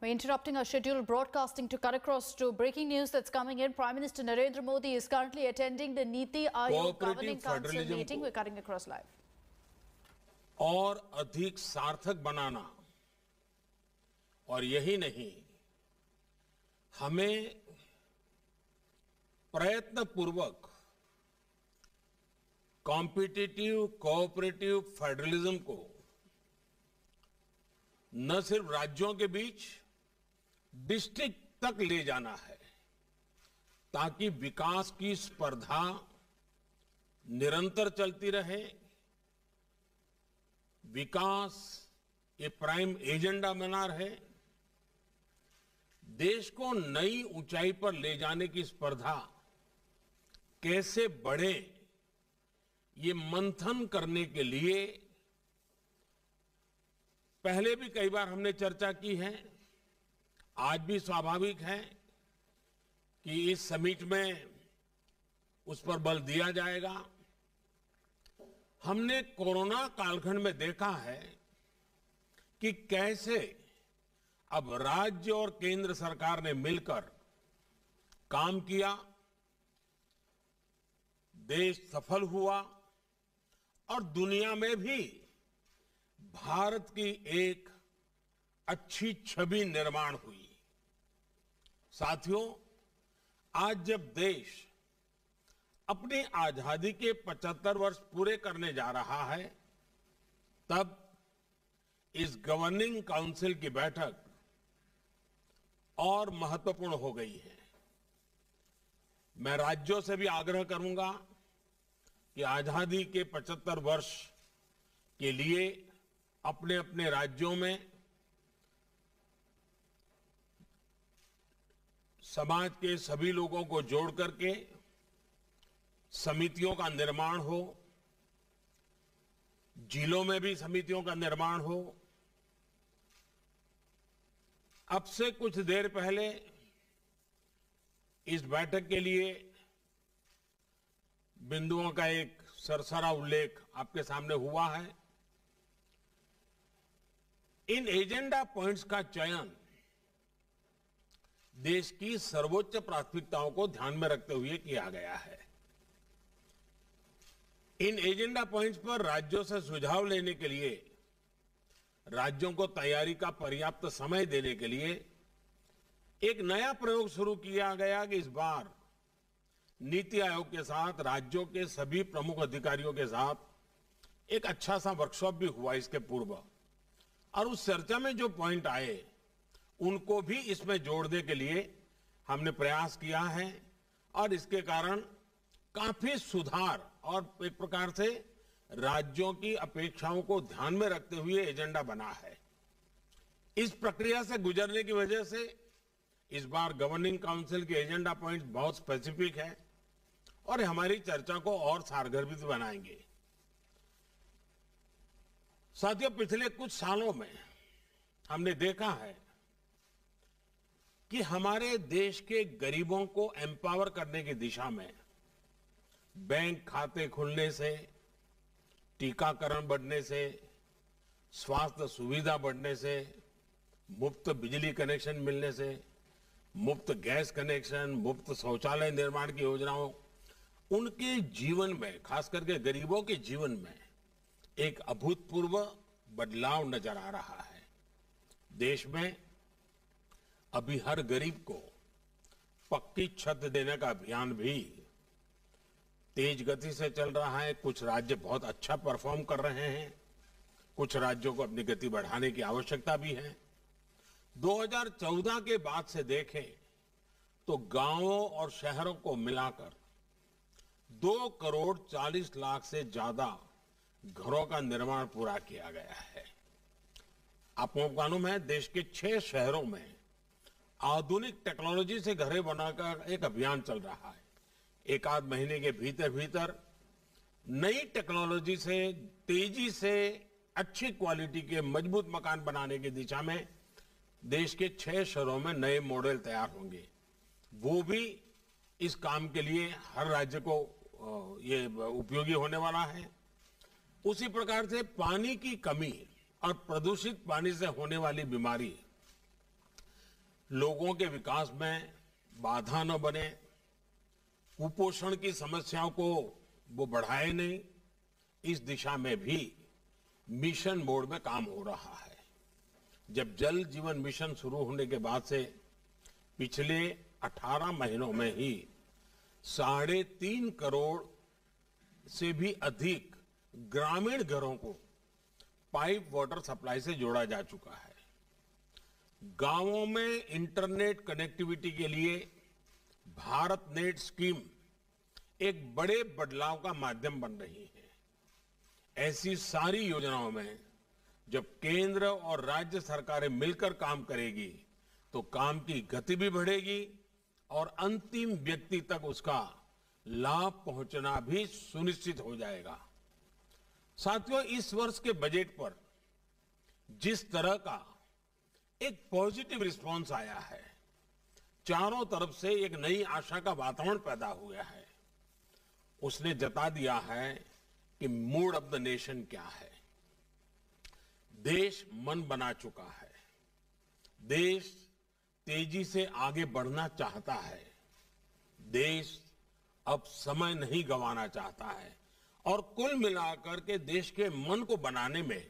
We're interrupting our scheduled broadcasting to cut across to breaking news that's coming in. Prime Minister Narendra Modi is currently attending the Niti Aayog Governing Council meeting. We're cutting across live. और अधिक सार्थक बनाना, और यही नहीं, हमें प्रयत्नपूर्वक competitive cooperative federalism को न सिर्फ राज्यों के बीच डिस्ट्रिक्ट तक ले जाना है, ताकि विकास की स्पर्धा निरंतर चलती रहे, विकास ये प्राइम एजेंडा बना रहे, देश को नई ऊंचाई पर ले जाने की स्पर्धा कैसे बढ़े, ये मंथन करने के लिए पहले भी कई बार हमने चर्चा की है। आज भी स्वाभाविक है कि इस समिट में उस पर बल दिया जाएगा। हमने कोरोना कालखंड में देखा है कि कैसे अब राज्य और केंद्र सरकार ने मिलकर काम किया, देश सफल हुआ और दुनिया में भी भारत की एक अच्छी छवि निर्माण हुई। साथियों, आज जब देश अपनी आजादी के 75 वर्ष पूरे करने जा रहा है, तब इस गवर्निंग काउंसिल की बैठक और महत्वपूर्ण हो गई है। मैं राज्यों से भी आग्रह करूंगा कि आजादी के 75 वर्ष के लिए अपने अपने राज्यों में समाज के सभी लोगों को जोड़ करके समितियों का निर्माण हो, जिलों में भी समितियों का निर्माण हो। अब से कुछ देर पहले इस बैठक के लिए बिंदुओं का एक सरसरा उल्लेख आपके सामने हुआ है। इन एजेंडा पॉइंट्स का चयन देश की सर्वोच्च प्राथमिकताओं को ध्यान में रखते हुए किया गया है। इन एजेंडा पॉइंट्स पर राज्यों से सुझाव लेने के लिए, राज्यों को तैयारी का पर्याप्त समय देने के लिए एक नया प्रयोग शुरू किया गया कि इस बार नीति आयोग के साथ राज्यों के सभी प्रमुख अधिकारियों के साथ एक अच्छा सा वर्कशॉप भी हुआ इसके पूर्व, और उस चर्चा में जो पॉइंट आए उनको भी इसमें जोड़ने के लिए हमने प्रयास किया है, और इसके कारण काफी सुधार और एक प्रकार से राज्यों की अपेक्षाओं को ध्यान में रखते हुए एजेंडा बना है। इस प्रक्रिया से गुजरने की वजह से इस बार गवर्निंग काउंसिल के एजेंडा पॉइंट्स बहुत स्पेसिफिक है और हमारी चर्चा को और सारगर्भित बनाएंगे। साथियों, पिछले कुछ सालों में हमने देखा है कि हमारे देश के गरीबों को एम्पावर करने की दिशा में बैंक खाते खुलने से, टीकाकरण बढ़ने से, स्वास्थ्य सुविधा बढ़ने से, मुफ्त बिजली कनेक्शन मिलने से, मुफ्त गैस कनेक्शन, मुफ्त शौचालय निर्माण की योजनाओं, उनके जीवन में, खास करके गरीबों के जीवन में एक अभूतपूर्व बदलाव नजर आ रहा है। देश में अभी हर गरीब को पक्की छत देने का अभियान भी तेज गति से चल रहा है। कुछ राज्य बहुत अच्छा परफॉर्म कर रहे हैं, कुछ राज्यों को अपनी गति बढ़ाने की आवश्यकता भी है। 2014 के बाद से देखें तो गांवों और शहरों को मिलाकर 2 करोड़ 40 लाख से ज्यादा घरों का निर्माण पूरा किया गया है। आपको मालूम है, देश के 6 शहरों में आधुनिक टेक्नोलॉजी से घरें बनाकर एक अभियान चल रहा है। एक आध महीने के भीतर भीतर नई टेक्नोलॉजी से तेजी से अच्छी क्वालिटी के मजबूत मकान बनाने की दिशा में देश के 6 शहरों में नए मॉडल तैयार होंगे। वो भी इस काम के लिए हर राज्य को ये उपयोगी होने वाला है। उसी प्रकार से पानी की कमी और प्रदूषित पानी से होने वाली बीमारी लोगों के विकास में बाधा न बने, कुपोषण की समस्याओं को वो बढ़ाए नहीं, इस दिशा में भी मिशन मोड में काम हो रहा है। जब जल जीवन मिशन शुरू होने के बाद से पिछले 18 महीनों में ही 3.5 करोड़ से भी अधिक ग्रामीण घरों को पाइप वाटर सप्लाई से जोड़ा जा चुका है। गांवों में इंटरनेट कनेक्टिविटी के लिए भारत नेट स्कीम एक बड़े बदलाव का माध्यम बन रही है। ऐसी सारी योजनाओं में जब केंद्र और राज्य सरकारें मिलकर काम करेगी तो काम की गति भी बढ़ेगी और अंतिम व्यक्ति तक उसका लाभ पहुंचना भी सुनिश्चित हो जाएगा। साथियों, इस वर्ष के बजट पर जिस तरह का एक पॉजिटिव रिस्पांस आया है, चारों तरफ से एक नई आशा का वातावरण पैदा हुआ है, उसने जता दिया है कि मूड ऑफ द नेशन क्या है। देश मन बना चुका है, देश तेजी से आगे बढ़ना चाहता है, देश अब समय नहीं गंवाना चाहता है और कुल मिलाकर के देश के मन को बनाने में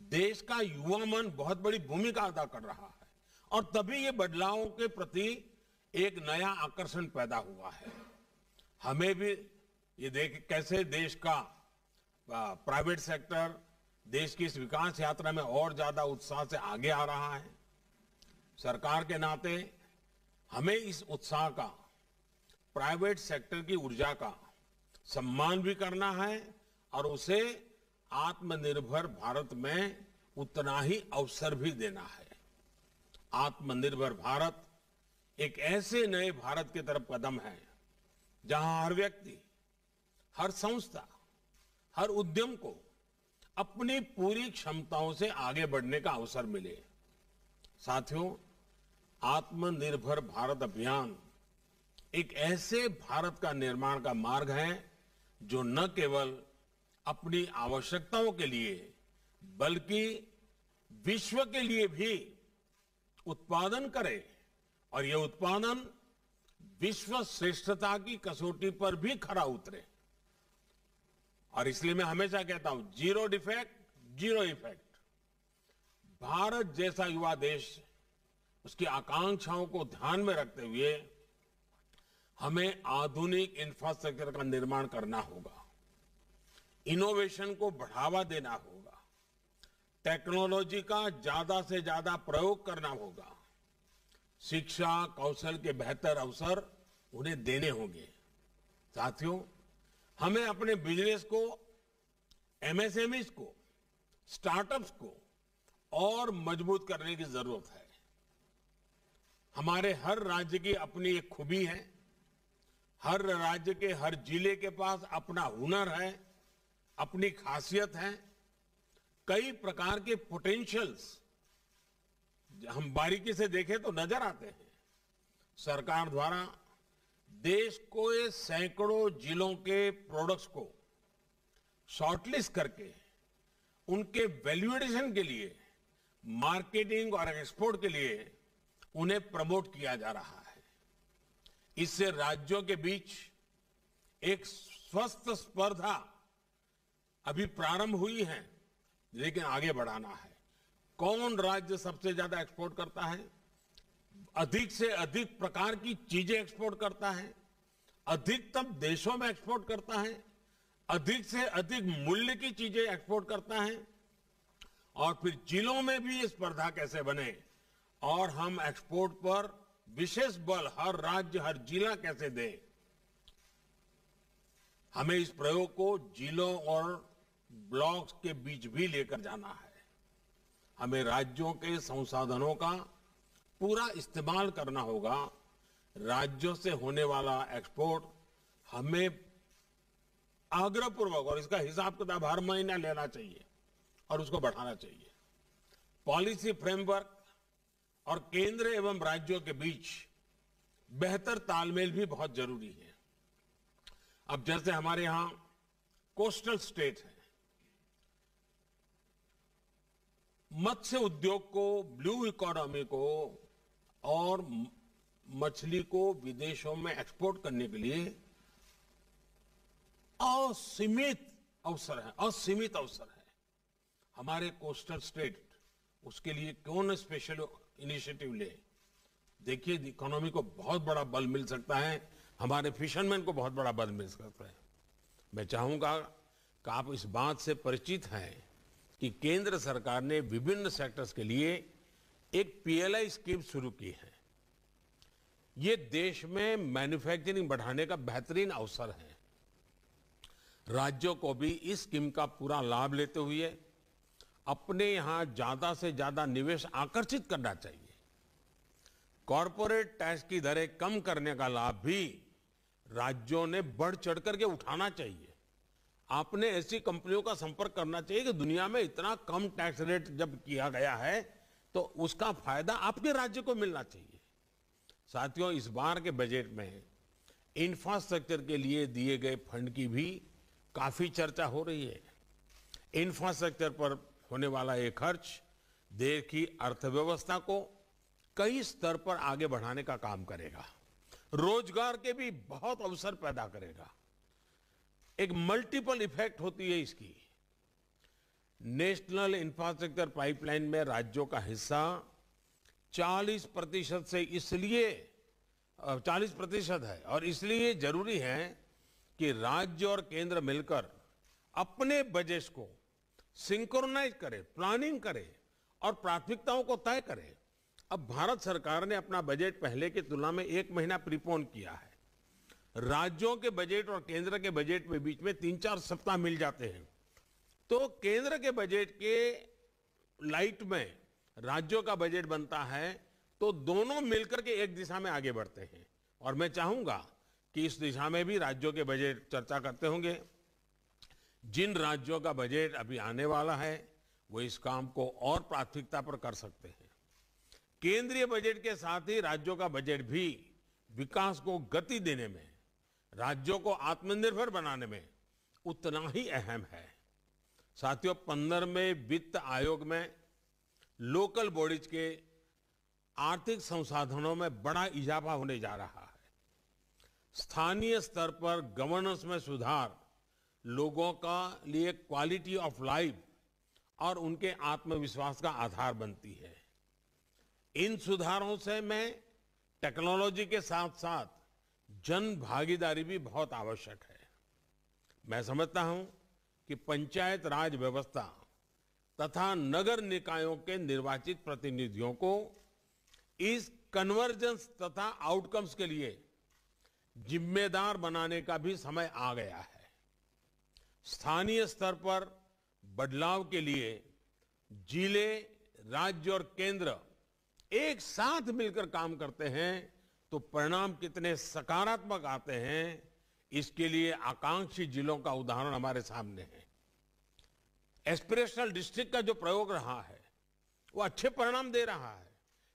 देश का युवा मन बहुत बड़ी भूमिका अदा कर रहा है और तभी ये बदलावों के प्रति एक नया आकर्षण पैदा हुआ है। हमें भी ये देख कैसे देश का प्राइवेट सेक्टर देश की इस विकास यात्रा में और ज्यादा उत्साह से आगे आ रहा है। सरकार के नाते हमें इस उत्साह का, प्राइवेट सेक्टर की ऊर्जा का सम्मान भी करना है और उसे आत्मनिर्भर भारत में उतना ही अवसर भी देना है। आत्मनिर्भर भारत एक ऐसे नए भारत की तरफ कदम है जहां हर व्यक्ति, हर संस्था, हर उद्यम को अपनी पूरी क्षमताओं से आगे बढ़ने का अवसर मिले। साथियों, आत्मनिर्भर भारत अभियान एक ऐसे भारत का निर्माण का मार्ग है जो न केवल अपनी आवश्यकताओं के लिए बल्कि विश्व के लिए भी उत्पादन करे और यह उत्पादन विश्व श्रेष्ठता की कसौटी पर भी खरा उतरे। और इसलिए मैं हमेशा कहता हूं, zero defect zero effect. Bharat जैसा युवा देश, उसकी आकांक्षाओं को ध्यान में रखते हुए हमें आधुनिक इंफ्रास्ट्रक्चर का निर्माण करना होगा, इनोवेशन को बढ़ावा देना होगा, टेक्नोलॉजी का ज्यादा से ज्यादा प्रयोग करना होगा, शिक्षा कौशल के बेहतर अवसर उन्हें देने होंगे। साथियों, हमें अपने बिजनेस को, एमएसएमईज को, स्टार्टअप्स को और मजबूत करने की जरूरत है। हमारे हर राज्य की अपनी एक खूबी है, हर राज्य के हर जिले के पास अपना हुनर है, अपनी खासियत है, कई प्रकार के पोटेंशियल्स हम बारीकी से देखें तो नजर आते हैं। सरकार द्वारा देश को ये सैकड़ों जिलों के प्रोडक्ट्स को शॉर्टलिस्ट करके उनके वैल्यू एडिशन के लिए, मार्केटिंग और एक्सपोर्ट के लिए उन्हें प्रमोट किया जा रहा है। इससे राज्यों के बीच एक स्वस्थ स्पर्धा अभी प्रारंभ हुई है, लेकिन आगे बढ़ाना है। कौन राज्य सबसे ज्यादा एक्सपोर्ट करता है, अधिक से अधिक प्रकार की चीजें एक्सपोर्ट करता है, अधिकतम देशों में एक्सपोर्ट करता है, अधिक से अधिक मूल्य की चीजें एक्सपोर्ट करता है, और फिर जिलों में भी ये स्पर्धा कैसे बने और हम एक्सपोर्ट पर विशेष बल हर राज्य, हर जिला कैसे दे। हमें इस प्रयोग को जिलों और ब्लॉक्स के बीच भी लेकर जाना है। हमें राज्यों के संसाधनों का पूरा इस्तेमाल करना होगा। राज्यों से होने वाला एक्सपोर्ट हमें आग्रहपूर्वक, और इसका हिसाब किताब हर महीना लेना चाहिए और उसको बढ़ाना चाहिए। पॉलिसी फ्रेमवर्क और केंद्र एवं राज्यों के बीच बेहतर तालमेल भी बहुत जरूरी है। अब जैसे हमारे यहां कोस्टल स्टेट है, मत्स्य उद्योग को, ब्लू इकोनॉमी को और मछली को विदेशों में एक्सपोर्ट करने के लिए असीमित अवसर है। हमारे कोस्टल स्टेट उसके लिए क्यों न स्पेशल इनिशिएटिव ले। देखिए, इकोनॉमी को बहुत बड़ा बल मिल सकता है, हमारे फिशरमैन को बहुत बड़ा बल मिल सकता है। मैं चाहूंगा कि आप इस बात से परिचित हैं कि केंद्र सरकार ने विभिन्न सेक्टर्स के लिए एक पीएलआई स्कीम शुरू की है। ये देश में मैन्युफैक्चरिंग बढ़ाने का बेहतरीन अवसर है। राज्यों को भी इस स्कीम का पूरा लाभ लेते हुए अपने यहां ज्यादा से ज्यादा निवेश आकर्षित करना चाहिए। कॉरपोरेट टैक्स की दरें कम करने का लाभ भी राज्यों ने बढ़ चढ़ करके उठाना चाहिए। आपने ऐसी कंपनियों का संपर्क करना चाहिए कि दुनिया में इतना कम टैक्स रेट जब किया गया है तो उसका फायदा आपके राज्य को मिलना चाहिए। साथियों, इस बार के बजट में इंफ्रास्ट्रक्चर के लिए दिए गए फंड की भी काफी चर्चा हो रही है। इंफ्रास्ट्रक्चर पर होने वाला ये खर्च देश की अर्थव्यवस्था को कई स्तर पर आगे बढ़ाने का काम करेगा, रोजगार के भी बहुत अवसर पैदा करेगा। एक मल्टीपल इफेक्ट होती है इसकी। नेशनल इंफ्रास्ट्रक्चर पाइपलाइन में राज्यों का हिस्सा 40% से इसलिए 40% है और इसलिए जरूरी है कि राज्य और केंद्र मिलकर अपने बजट को सिंक्रोनाइज करे, प्लानिंग करे और प्राथमिकताओं को तय करे। अब भारत सरकार ने अपना बजट पहले की तुलना में 1 महीना प्रीपोन किया है। राज्यों के बजट और केंद्र के बजट के बीच में 3-4 सप्ताह मिल जाते हैं, तो केंद्र के बजट के लाइट में राज्यों का बजट बनता है, तो दोनों मिलकर के एक दिशा में आगे बढ़ते हैं। और मैं चाहूंगा कि इस दिशा में भी राज्यों के बजट चर्चा करते होंगे। जिन राज्यों का बजट अभी आने वाला है वो इस काम को और प्राथमिकता पर कर सकते हैं। केंद्रीय बजट के साथ ही राज्यों का बजट भी विकास को गति देने में, राज्यों को आत्मनिर्भर बनाने में उतना ही अहम है। साथियों, 15वें वित्त आयोग में लोकल बॉडीज के आर्थिक संसाधनों में बड़ा इजाफा होने जा रहा है। स्थानीय स्तर पर गवर्नेंस में सुधार लोगों का लिए क्वालिटी ऑफ लाइफ और उनके आत्मविश्वास का आधार बनती है। इन सुधारों से में टेक्नोलॉजी के साथ साथ जन भागीदारी भी बहुत आवश्यक है। मैं समझता हूं कि पंचायत राज व्यवस्था तथा नगर निकायों के निर्वाचित प्रतिनिधियों को इस कन्वर्जेंस तथा आउटकम्स के लिए जिम्मेदार बनाने का भी समय आ गया है। स्थानीय स्तर पर बदलाव के लिए जिले, राज्य और केंद्र एक साथ मिलकर काम करते हैं तो परिणाम कितने सकारात्मक आते हैं, इसके लिए आकांक्षी जिलों का उदाहरण हमारे सामने है। एस्पिरेशनल डिस्ट्रिक्ट का जो प्रयोग रहा है वो अच्छे परिणाम दे रहा है,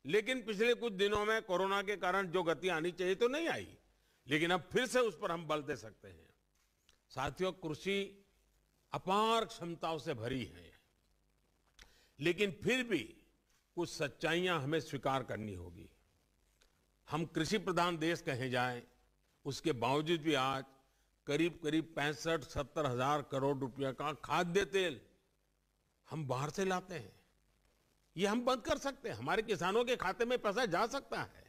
लेकिन पिछले कुछ दिनों में कोरोना के कारण जो गति आनी चाहिए तो नहीं आई, लेकिन अब फिर से उस पर हम बल दे सकते हैं। साथियों, कृषि अपार क्षमताओं से भरी है, लेकिन फिर भी कुछ सच्चाइयां हमें स्वीकार करनी होगी। हम कृषि प्रधान देश कहे जाएं, उसके बावजूद भी आज करीब 65-70 हजार करोड़ रुपए का खाद्य तेल हम बाहर से लाते हैं। ये हम बंद कर सकते हैं। हमारे किसानों के खाते में पैसा जा सकता है।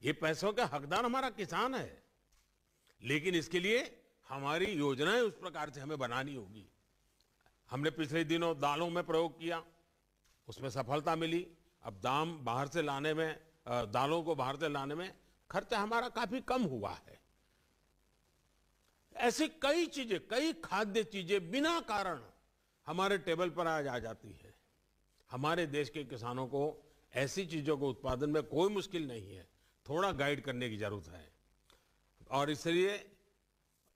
ये पैसों का हकदार हमारा किसान है, लेकिन इसके लिए हमारी योजनाएं उस प्रकार से हमें बनानी होगी। हमने पिछले दिनों दालों में प्रयोग किया, उसमें सफलता मिली। अब दाम बाहर से लाने में, दालों को बाहर से लाने में खर्चा हमारा काफी कम हुआ है। ऐसी कई चीजें, कई खाद्य चीजें बिना कारण हमारे टेबल पर आज आ जाती है। हमारे देश के किसानों को ऐसी चीजों को उत्पादन में कोई मुश्किल नहीं है, थोड़ा गाइड करने की जरूरत है। और इसलिए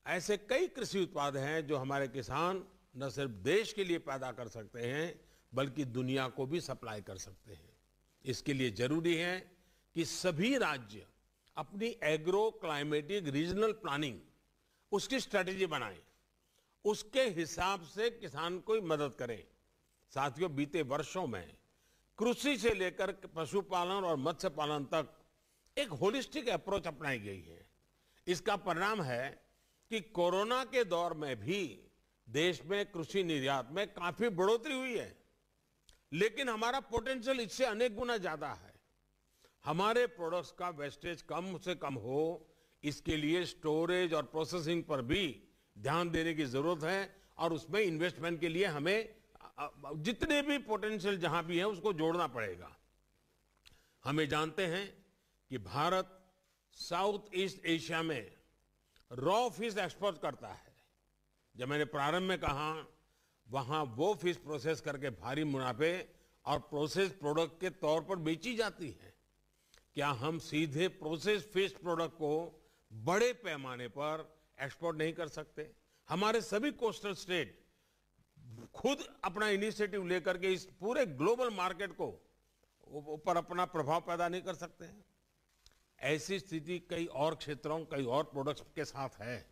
ऐसे कई कृषि उत्पाद हैं जो हमारे किसान न सिर्फ देश के लिए पैदा कर सकते हैं बल्कि दुनिया को भी सप्लाई कर सकते हैं। इसके लिए जरूरी है कि सभी राज्य अपनी एग्रो क्लाइमेटिक रीजनल प्लानिंग, उसकी स्ट्रेटेजी बनाएं, उसके हिसाब से किसान को मदद करें। साथियों, बीते वर्षों में कृषि से लेकर पशुपालन और मत्स्य पालन तक एक होलिस्टिक अप्रोच अपनाई गई है। इसका परिणाम है कि कोरोना के दौर में भी देश में कृषि निर्यात में काफी बढ़ोतरी हुई है, लेकिन हमारा पोटेंशियल इससे अनेक गुना ज्यादा है। हमारे प्रोडक्ट्स का वेस्टेज कम से कम हो, इसके लिए स्टोरेज और प्रोसेसिंग पर भी ध्यान देने की जरूरत है और उसमें इन्वेस्टमेंट के लिए हमें जितने भी पोटेंशियल जहां भी है उसको जोड़ना पड़ेगा। हमें जानते हैं कि भारत साउथ ईस्ट एशिया में रॉ फिश एक्सपोर्ट करता है। जब मैंने प्रारंभ में कहा, वहां वो फिश प्रोसेस करके भारी मुनाफे और प्रोसेस प्रोडक्ट के तौर पर बेची जाती है। क्या हम सीधे प्रोसेस फिश प्रोडक्ट को बड़े पैमाने पर एक्सपोर्ट नहीं कर सकते? हमारे सभी कोस्टल स्टेट खुद अपना इनिशिएटिव लेकर के इस पूरे ग्लोबल मार्केट को ऊपर अपना प्रभाव पैदा नहीं कर सकते हैं? ऐसी स्थिति कई और क्षेत्रों, कई और प्रोडक्ट्स के साथ है।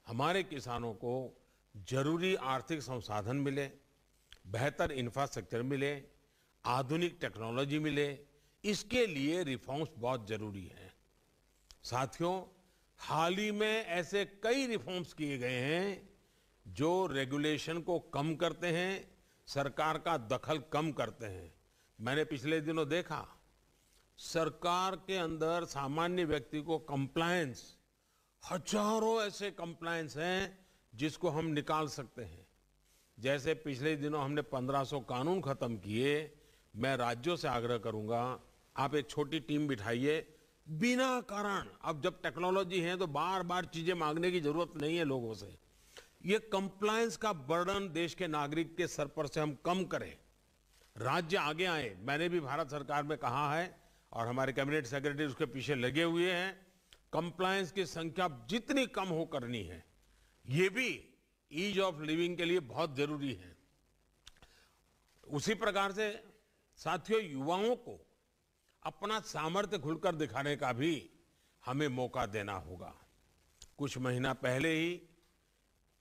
हमारे किसानों को जरूरी आर्थिक संसाधन मिले, बेहतर इंफ्रास्ट्रक्चर मिले, आधुनिक टेक्नोलॉजी मिले, इसके लिए रिफॉर्म्स बहुत जरूरी है। साथियों, हाल ही में ऐसे कई रिफॉर्म्स किए गए हैं जो रेगुलेशन को कम करते हैं, सरकार का दखल कम करते हैं। मैंने पिछले दिनों देखा, सरकार के अंदर सामान्य व्यक्ति को कंप्लायंस, हजारों ऐसे कंप्लायंस हैं जिसको हम निकाल सकते हैं। जैसे पिछले दिनों हमने 1500 कानून खत्म किए। मैं राज्यों से आग्रह करूंगा, आप एक छोटी टीम बिठाइए, बिना कारण, अब जब टेक्नोलॉजी है तो बार बार चीजें मांगने की जरूरत नहीं है लोगों से। ये कंप्लायंस का बर्डन देश के नागरिक के सर पर से हम कम करें, राज्य आगे आए। मैंने भी भारत सरकार में कहा है और हमारे कैबिनेट सेक्रेटरी उसके पीछे लगे हुए हैं, कंप्लायंस की संख्या जितनी कम हो करनी है। ये भी ईज ऑफ लिविंग के लिए बहुत जरूरी है। उसी प्रकार से साथियों, युवाओं को अपना सामर्थ्य खुलकर दिखाने का भी हमें मौका देना होगा। कुछ महीना पहले ही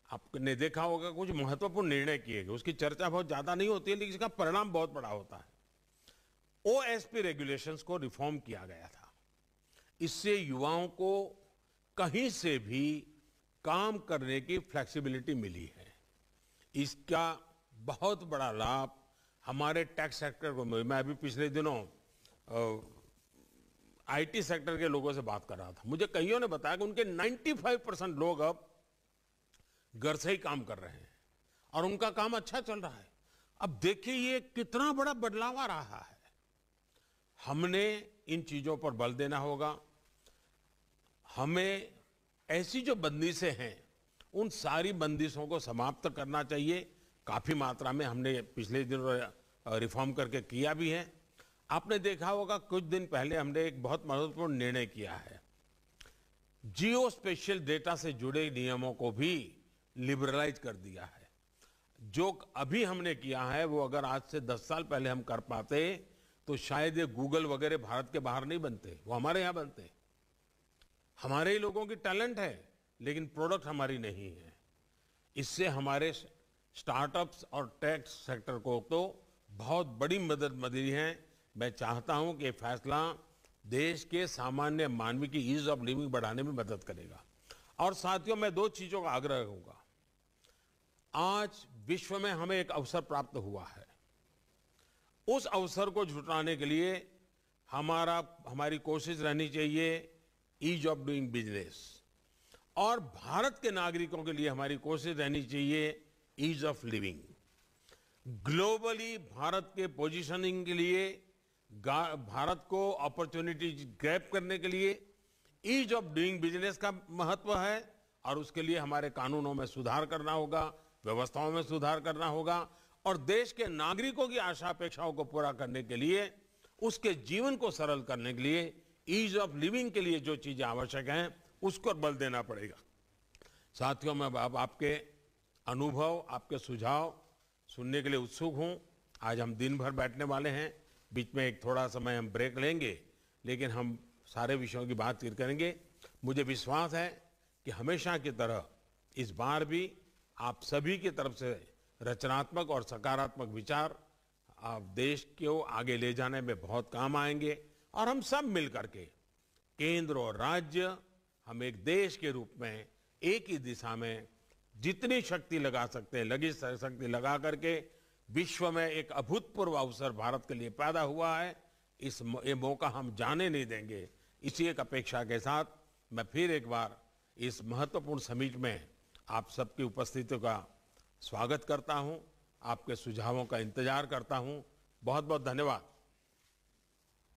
आपने देखा होगा, कुछ महत्वपूर्ण निर्णय किए गए। उसकी चर्चा बहुत ज्यादा नहीं होती है, लेकिन इसका परिणाम बहुत बड़ा होता है। ओएसपी रेगुलेशंस को रिफॉर्म किया गया था। इससे युवाओं को कहीं से भी काम करने की फ्लेक्सिबिलिटी मिली है। इसका बहुत बड़ा लाभ हमारे टैक्स सेक्टर को मिला। मैं अभी पिछले दिनों आईटी सेक्टर के लोगों से बात कर रहा था। मुझे कईयों ने बताया कि उनके 95% लोग अब घर से ही काम कर रहे हैं और उनका काम अच्छा चल रहा है। अब देखिए ये कितना बड़ा बदलाव आ रहा है। हमने इन चीजों पर बल देना होगा। हमें ऐसी जो बंदिशें हैं, उन सारी बंदिशों को समाप्त करना चाहिए। काफी मात्रा में हमने पिछले दिनों रिफॉर्म करके किया भी है। आपने देखा होगा, कुछ दिन पहले हमने एक बहुत महत्वपूर्ण निर्णय किया है। जियो स्पेशियल डेटा से जुड़े नियमों को भी लिबरलाइज कर दिया है। जो अभी हमने किया है वो अगर आज से 10 साल पहले हम कर पाते तो शायद ये गूगल वगैरह भारत के बाहर नहीं बनते, वो हमारे यहां बनते। हमारे ही लोगों की टैलेंट है, लेकिन प्रोडक्ट हमारी नहीं है। इससे हमारे स्टार्टअप्स और टेक सेक्टर को तो बहुत बड़ी मदद मिली है। मैं चाहता हूं कि ये फैसला देश के सामान्य मानवी की ईज ऑफ लिविंग बढ़ाने में मदद करेगा। और साथियों, मैं 2 चीजों का आग्रह करूंगा। आज विश्व में हमें एक अवसर प्राप्त हुआ है। उस अवसर को जुटाने के लिए हमारी कोशिश रहनी चाहिए ईज ऑफ डूइंग बिजनेस, और भारत के नागरिकों के लिए हमारी कोशिश रहनी चाहिए ease of living. Globally Bharat के पोजीशनिंग के लिए, भारत को अपॉर्चुनिटीज ग्रैब करने के लिए ईज ऑफ डूइंग बिजनेस का महत्व है, और उसके लिए हमारे कानूनों में सुधार करना होगा, व्यवस्थाओं में सुधार करना होगा, और देश के नागरिकों की आशा अपेक्षाओं को पूरा करने के लिए, उसके जीवन को सरल करने के लिए, ईज ऑफ लिविंग के लिए जो चीजें आवश्यक हैं उसको बल देना पड़ेगा। साथियों, मैं अब आपके अनुभव, आपके सुझाव सुनने के लिए उत्सुक हूं। आज हम दिन भर बैठने वाले हैं, बीच में एक थोड़ा समय हम ब्रेक लेंगे, लेकिन हम सारे विषयों की बातचीत करेंगे। मुझे विश्वास है कि हमेशा की तरह इस बार भी आप सभी की तरफ से रचनात्मक और सकारात्मक विचार आप देश को आगे ले जाने में बहुत काम आएंगे और हम सब मिल करके केंद्र और राज्य हम एक देश के रूप में एक ही दिशा में जितनी शक्ति लगा सकते हैं लगी शक्ति लगा करके विश्व में एक अभूतपूर्व अवसर भारत के लिए पैदा हुआ है। ये मौका हम जाने नहीं देंगे। इसी एक अपेक्षा के साथ मैं फिर एक बार इस महत्वपूर्ण समिट में आप सबकी उपस्थिति का स्वागत करता हूं, आपके सुझावों का इंतजार करता हूं। बहुत बहुत धन्यवाद।